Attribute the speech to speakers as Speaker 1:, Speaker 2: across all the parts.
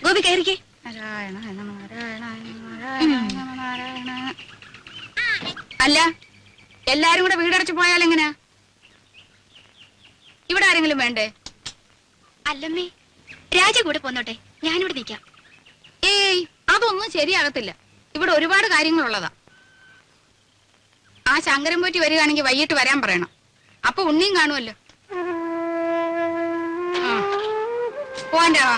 Speaker 1: ഗോപി കയറിക്കേ.
Speaker 2: അല്ല, എല്ലാരും കൂടെ വീടടച്ചു പോയാൽ എങ്ങനെയാ? ഇവിടെ ആരെങ്കിലും വേണ്ടേ?
Speaker 1: അല്ലമ്മേ, രാജ കൂടെ പോന്നോട്ടെ, ഞാനിവിടെ നിൽക്കാം.
Speaker 2: ഏയ്, അതൊന്നും ശരിയാകത്തില്ല. ഇവിടെ ഒരുപാട് കാര്യങ്ങളുള്ളതാ. ആ ശങ്കരൻ പോറ്റി വരികയാണെങ്കിൽ വൈകിട്ട് വരാൻ പറയണം. അപ്പൊ ഉണ്ണിയും കാണുമല്ലോ. പോവാൻ്റെ വാ.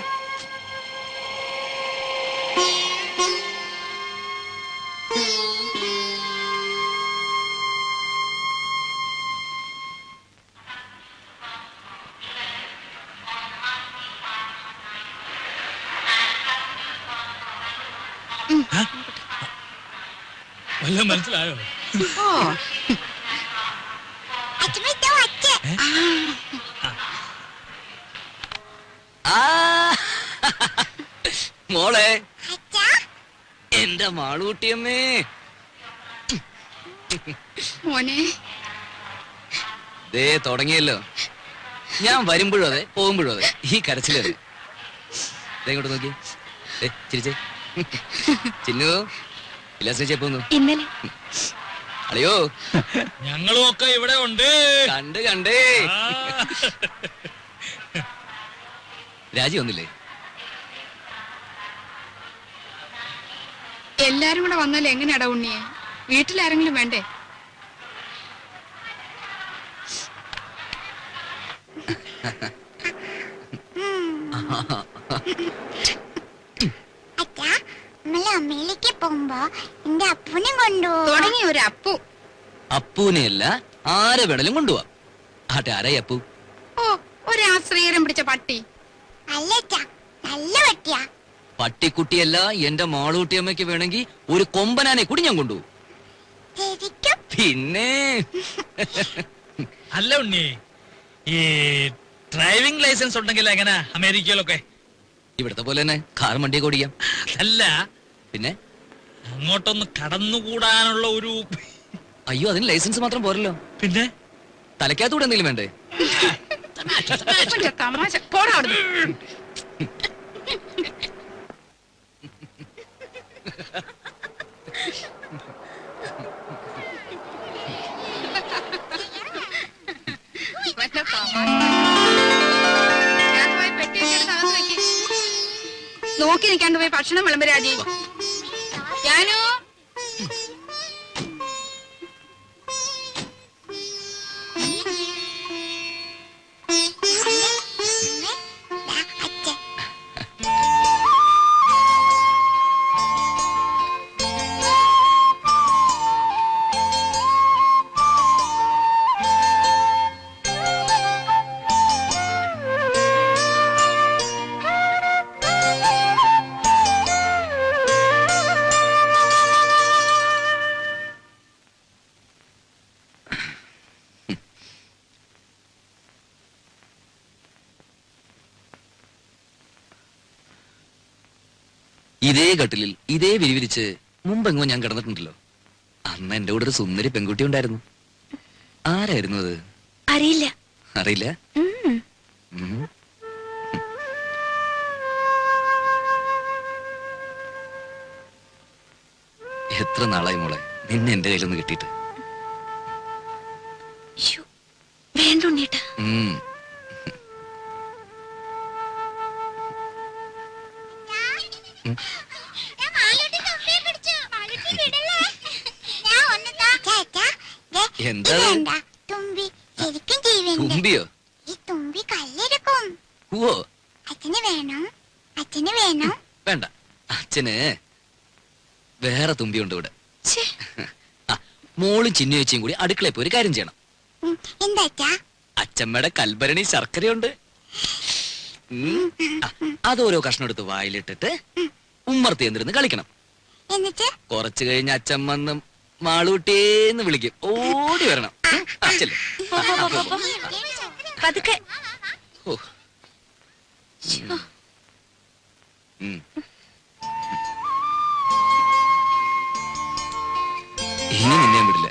Speaker 3: വല്ലതും മനസ്സിലായോ?
Speaker 2: ഓ,
Speaker 4: മോളെ, എന്റെ മാളൂട്ടിയമ്മേ.
Speaker 2: മോനെ,
Speaker 4: ദേ തുടങ്ങിയല്ലോ. ഞാൻ വരുമ്പോഴും അതെ, പോകുമ്പോഴും അതെ, ഈ കരച്ചിലത്. ഇങ്ങോട്ട് നോക്കി, ചിരിച്ചേ. ചിന്നു ഇല്ലാസ്പോന്നു.
Speaker 1: ഇന്നലെ
Speaker 4: അളിയോ,
Speaker 3: ഞങ്ങളും ഒക്കെ ഇവിടെ ഉണ്ട്.
Speaker 4: കണ്ടേ. രാജി ഒന്നില്ലേ?
Speaker 2: എല്ലാരും കൂടെ വന്നാലും എങ്ങനെയാടാ ഉണ്ണിയെ? വീട്ടിലാരെങ്കിലും വേണ്ടേ?
Speaker 5: അമ്മയിലേക്ക് പോകുമ്പോ എന്റെ അപ്പൂനെ കൊണ്ടുപോകും.
Speaker 2: തുടങ്ങി ഒരു അപ്പു.
Speaker 4: അപ്പൂനെയല്ല, ആരെ വേണേലും കൊണ്ടുപോവാ. ആട്ടെ, ആരായി അപ്പു?
Speaker 2: ഓ, ഒരു ആശ്രയരം പിടിച്ച പട്ടി.
Speaker 5: അല്ല, നല്ല പട്ടിയാ.
Speaker 4: പട്ടിക്കുട്ടിയല്ല, എന്റെ മാളൂട്ടിയമ്മയ്ക്ക് വേണമെങ്കിൽ ഒരു കൊമ്പനാനെ കൂടി ഞാൻ കൊണ്ടുപോകും.
Speaker 5: ശരിക്കും?
Speaker 4: പിന്നെ
Speaker 3: അല്ല ഉണ്ണി, ഈ ഡ്രൈവിംഗ് ലൈസൻസ് ഉണ്ടെങ്കിൽ എങ്ങനെ അമേരിക്കയിലൊക്കെ?
Speaker 4: ഇവിടത്തെ പോലെ തന്നെ കാർ വണ്ടിയൊക്കെ ഓടിക്കാം.
Speaker 3: അല്ല,
Speaker 4: പിന്നെ
Speaker 3: അങ്ങോട്ടൊന്ന് കടന്നുകൂടാനുള്ള ഒരു...
Speaker 4: അയ്യോ, അതിന് ലൈസൻസ് മാത്രം പോരല്ലോ.
Speaker 3: പിന്നെ
Speaker 4: തലയ്ക്കകത്തൂടെ എന്തെങ്കിലും വേണ്ടേ?
Speaker 2: തമാശ. പോടാ അവിടുന്ന്. നോക്കി നിൽക്കാണ്ട് പോയി ഭക്ഷണം വിളമ്പ് രാജി. ഞാനോ
Speaker 4: ഇതേ കട്ടിലിൽ ഇതേ വിരിവിരിച്ച് മുമ്പെങ്ങോ ഞാൻ കിടന്നിട്ടുണ്ടല്ലോ. അന്ന് എന്റെ കൂടെ ഒരു സുന്ദരി പെൺകുട്ടി ഉണ്ടായിരുന്നു. ആരായിരുന്നു അത്?
Speaker 1: അറിയില്ല.
Speaker 4: അറിയില്ല? എത്ര നാളായി മോളെ നിന്നെ എന്റെ കയ്യിലൊന്ന് കിട്ടിയിട്ട്.
Speaker 1: വേണ്ടുണ്ണേട്ടാ.
Speaker 4: എന്താ
Speaker 5: തുമ്പി? ശരിക്കും ജീവൻ.
Speaker 4: തുമ്പിയോ?
Speaker 5: ഈ തുമ്പി കല്ലെടുക്കും.
Speaker 4: ഓ,
Speaker 5: അച്ഛന് വേണോ? അച്ഛന് വേണോ?
Speaker 4: വേണ്ട, അച്ഛന് വേറെ തുമ്പിയുണ്ട് ഇവിടെ. മോളും ചിന്നു ചേച്ചിയും കൂടി അടുക്കളയിൽ പോയി ഒരു കാര്യം ചെയ്യണം.
Speaker 5: എന്താ?
Speaker 4: അച്ഛമ്മയുടെ കൽഭരണി ശർക്കരയുണ്ട്. അതോരോ കഷ്ണം എടുത്ത് വായിലിട്ടിട്ട് ഉമ്മർത്തി എന്തിരുന്ന് കളിക്കണം.
Speaker 5: എന്നിട്ട്
Speaker 4: കുറച്ചു കഴിഞ്ഞ് അച്ഛമ്മന്ന് മാളൂട്ടേന്ന് വിളിക്കും. ഓടി വരണം. അച്ഛല്ലേ
Speaker 1: പതുക്കെ.
Speaker 4: ഓ, ഇനി നിന്നെ വിടില്ല.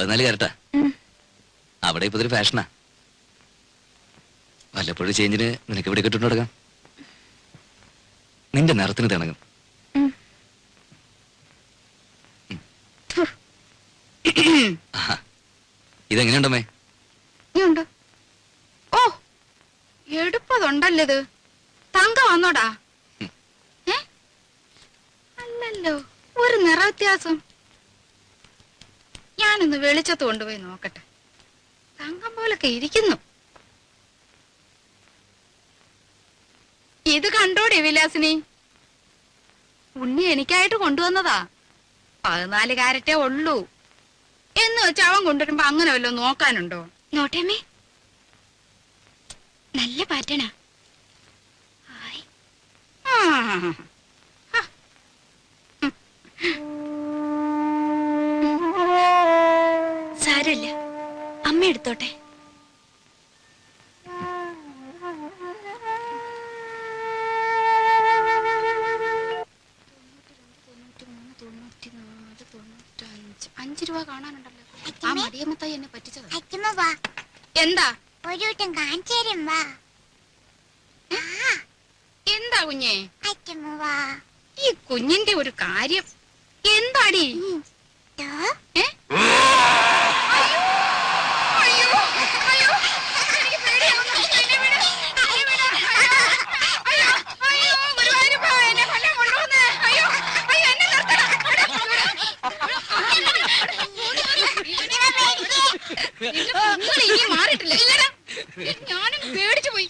Speaker 4: 14 കാരറ്റാ.
Speaker 1: ഉം.
Speaker 4: അവിടെ ഇപ്പൊ ഇതൊരു ഫാഷനാ. വല്ലപ്പോഴും ചേഞ്ചിന് നിനക്ക് ഇവിടെ കിട്ടുന്നു തുടങ്ങാം. നിന്റെ നിറത്തിന് തിണങ്ങും.
Speaker 1: ഉം.
Speaker 4: ആഹാ. ഇതെങ്ങനെയുണ്ടമ്മേ?
Speaker 2: ഇനിയുണ്ട്. ഓ എടുപ്പതുണ്ടല്ലോ ഇത്. തങ്ക വന്നോടാ?
Speaker 4: ഉം.
Speaker 2: ഏ അല്ലല്ലോ, ഒരു നിറ വ്യത്യാസം. ഞാനൊന്ന് വെളിച്ചത്ത് കൊണ്ടുപോയി നോക്കട്ടെ. തങ്കം പോലൊക്കെ ഇരിക്കുന്നു. ഇത് കണ്ടോടെ വിലാസിനി? ഉണ്ണി എനിക്കായിട്ട് കൊണ്ടുവന്നതാ. 14 കാരറ്റേ ഉള്ളൂ എന്ന് വെച്ച് അവൻ കൊണ്ടുവരുമ്പോ അങ്ങനെ വല്ലതും നോക്കാനുണ്ടോ?
Speaker 1: നോട്ടേമ്മേ, നല്ല പാറ്റേണാ. ഹായ്.
Speaker 2: ആ.
Speaker 1: സാരമില്ല, അമ്മ എടുത്തോട്ടെ.
Speaker 2: $5 കാണാനുണ്ടല്ലോ. ആ
Speaker 5: അച്ഛമ്മേ?
Speaker 2: മടിയമ്മത്തായി എന്നെ പറ്റിച്ചത്.
Speaker 5: അച്ഛമ്മ വാ,
Speaker 2: എന്താ
Speaker 5: ഒരു വട്ടം കാണിച്ചു തരും വാ. ആ,
Speaker 2: എന്താ കുഞ്ഞേ?
Speaker 5: അച്ഛമ്മ വാ.
Speaker 2: ഈ കുഞ്ഞിന്റെ ഒരു കാര്യം എന്താടി?
Speaker 5: ദോ,
Speaker 2: ഏ? അയ്യോ, അയ്യോ, അയ്യോ, എനിക്ക് പേടിയാവുന്നു. എന്നെ വിട്, എന്നെ വിട്. അയ്യോ, അയ്യോ, ഗുരുവായൂരപ്പാ, എന്നെ കൊല്ലാൻ കൊണ്ടുവന്നേ. അയ്യോ, അയ്യോ, എന്നെ നിർത്തണം. നിങ്ങൾ ഇനി മാറിയിട്ടില്ല. ഇല്ലടാ, ഞാനും പേടിച്ചു പോയി.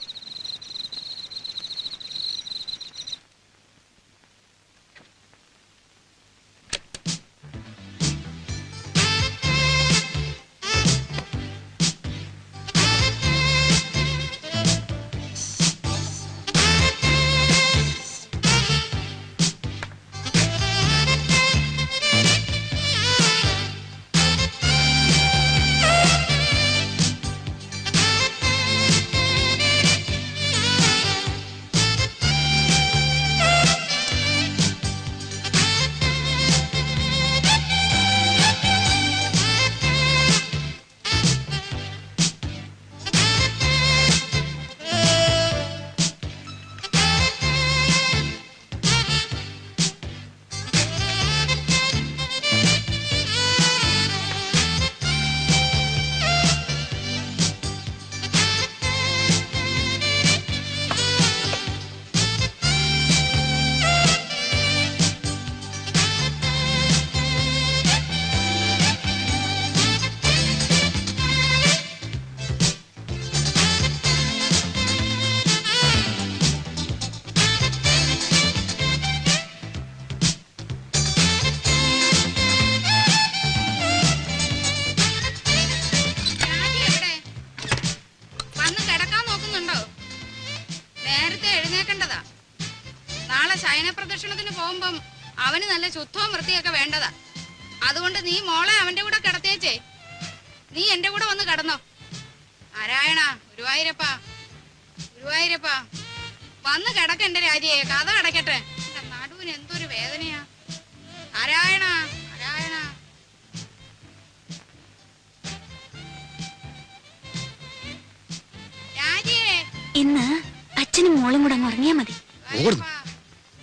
Speaker 2: ശയനപ്രദക്ഷിണത്തിന് പോകുമ്പം അവന് നല്ല ശുദ്ധവും വൃത്തിയൊക്കെ വേണ്ടതാ. അതുകൊണ്ട് നീ മോളെ അവന്റെ കൂടെ കിടത്തിയേച്ചേ. നീ എന്റെ കൂടെ വന്ന് കിടന്നോ. നാരായണ, ഗുരുവായൂരപ്പാ, ഗുരുവായൂരപ്പാ, വന്ന് കിടക്കണ്ട രാജിയെ. കഥ കിടക്കട്ടെ. നടുവിന് എന്തൊരു വേദനയാ. നാരായണ, നാരായണ. രാജിയെ,
Speaker 1: ഇന്ന് അച്ഛനും മോളും കൂടെ അങ്ങ് ഉറങ്ങിയാ മതി.
Speaker 2: ഗുരുവായൂരപ്പാ,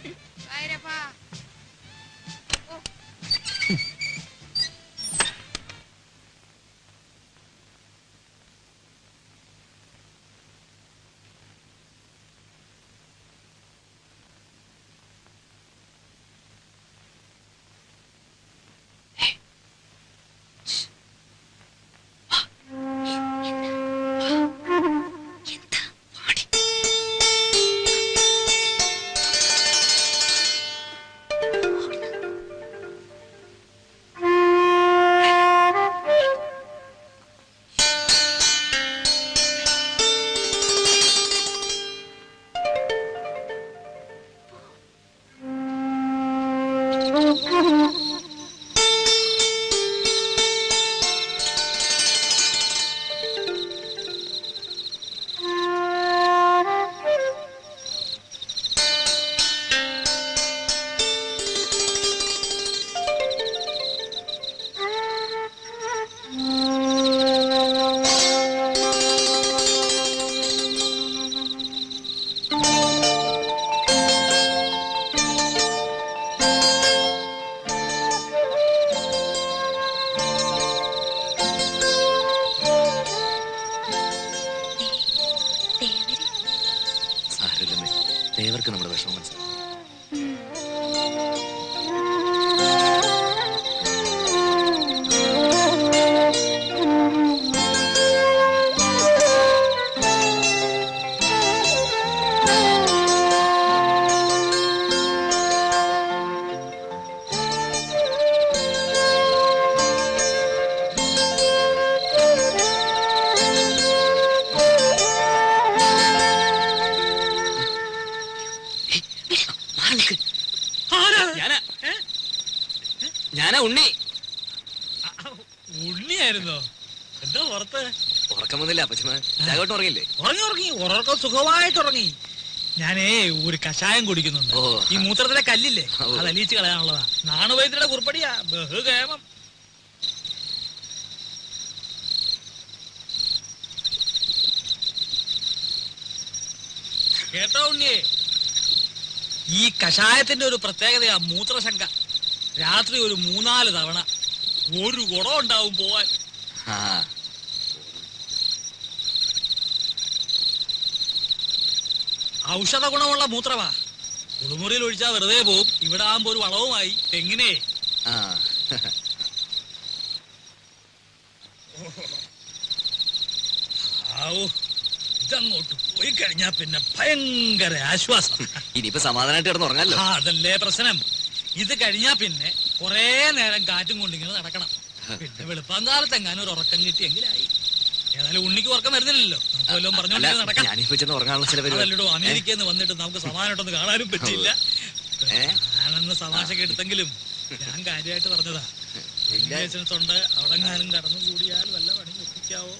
Speaker 2: ഗുരുവായൂരപ്പാ. ഓ.
Speaker 4: ഏവർക്കും നമ്മുടെ വിഷമം മനസ്സിലാവും. ഞാനാ ഉണ്ണി.
Speaker 3: ഉണ്ണിയായിരുന്നോ? എന്താ പുറത്ത്?
Speaker 4: ഉറക്കം വന്നില്ല അപ്പച്ചമ്മ. രാഘവട്ടം ഉറങ്ങില്ലേ?
Speaker 3: ഉറങ്ങി ഉറക്കം സുഖമായിട്ട് ഉറങ്ങി. ഞാനേ ഒരു കഷായം കുടിക്കുന്നുണ്ട്.
Speaker 4: ഓ.
Speaker 3: ഈ മൂത്രത്തിലെ കല്ലില്ലേ,
Speaker 4: ഓ.
Speaker 3: അത് അലിയിച്ച് കളയാനുള്ളതാ. നാണുവൈദ്യരുടെ കുറിപ്പടിയാ, ബഹുകേമം. കേട്ടോ ഉണ്ണിയെ, ഈ കഷായത്തിന്റെ ഒരു പ്രത്യേകതയാ മൂത്രശങ്ക. രാത്രി ഒരു 3-4 തവണ ഒരു കുടം ഉണ്ടാവും പോവാൻ.
Speaker 4: ആ
Speaker 3: ഔഷധ ഗുണമുള്ള മൂത്രമാ. കുളിമുറിയിൽ ഒഴിച്ചാ വെറുതെ പോവും. ഇവിടെ ആകുമ്പോ ഒരു വളവുമായി. എങ്ങനെ
Speaker 4: ആ
Speaker 3: ഇതങ്ങോട്ട് പോയി കഴിഞ്ഞാ പിന്നെ ഭയങ്കര ആശ്വാസം.
Speaker 4: ഇനിയിപ്പോ സമാധാനമായിട്ട് കിടന്ന് ഉറങ്ങാലോ.
Speaker 3: അതല്ലേ പ്രശ്നം. ഇത് കഴിഞ്ഞാ പിന്നെ കൊറേ നേരം കാറ്റും കൊണ്ടിങ്ങനെ നടക്കണം. പിന്നെ വെളുപ്പാങ്കാലത്ത് എങ്ങാനും ഒരു ഉറക്കം കിട്ടിയെങ്കിലായി. ഏതായാലും ഉണ്ണിക്ക് ഉറക്കം വരുന്നില്ലല്ലോ. നമുക്ക് വല്ലതും പറഞ്ഞോണ്ട് നടക്കാം.
Speaker 4: ഞാനിപ്പോ ചെന്ന് ഉറങ്ങാനുള്ള ചില പരിപാടി.
Speaker 3: അതല്ലോ അമേരിക്കയിൽ നിന്ന് വന്നിട്ട് നമുക്ക് സമാധാനമായിട്ടൊന്ന് കാണാനും പറ്റിയില്ല. ഞാനെന്ന് തമാശക്ക് എടുത്തെങ്കിലും ഞാൻ കാര്യമായിട്ട് പറഞ്ഞതാ. ഉണ്ട് അവിടെ എങ്ങാനും കടന്നു കൂടിയാൽ വല്ല പണി ഒപ്പിക്കാവോ.